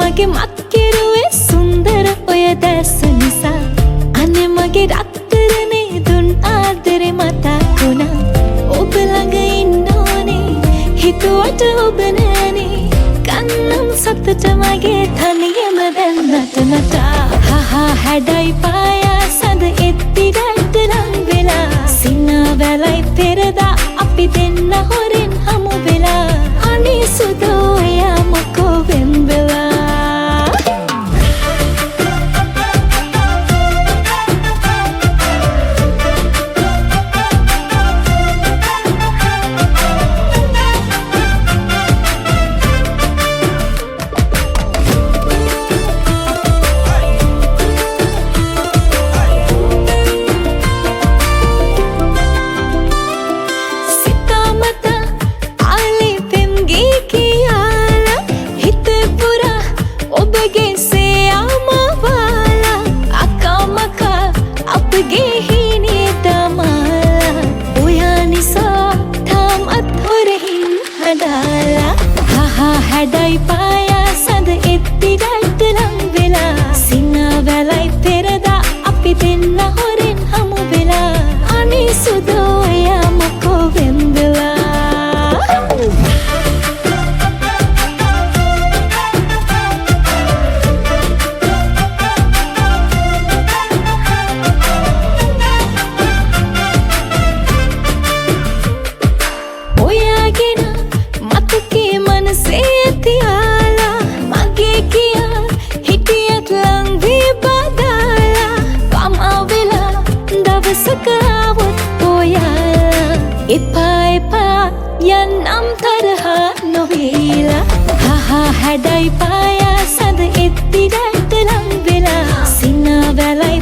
මගේ මක්කිරුවේ සුන්දර ඔය දැස නිසා අනේ මගේ රත්තරනේ දුන් ආදරේ මතක් වුණා ඔබ ළඟ ඉන්න ඕනේ හිතුවට ඔබ නෑනේ කන්නම් සතුට මගේ තනියම දැන් නටනටා හහා හැඩයි පායා සඳ එත්ති රැට නම් වෙලා සිනා වැලයි පෙරදා අපි දෙන්න හොරෙන් හමු වෙලා අනේ සුදෝ එයා මොකෝ වෙන් වෙලා හැඩයි පායා සඳ එත්ති රැට නම් වෙලා සිනා වැලයි පෙරදා අපි දෙන්න හොරෙන් හමු වෙලා අනේ සුදෝ එයා මොකෝ වෙන් වෙලා ඔයාගෙන මතකේ මනසේ තියාලා මගේ කියා හිටියත් ලං වී බදාලා පමා වෙලා දවසක ආවොත් ඔයාලා එපා එපා යන්නම් තරහා නොවේලා හහා හැඩයි පායා සඳ එත්ති රැට ලං වෙලා සිනා වැලයි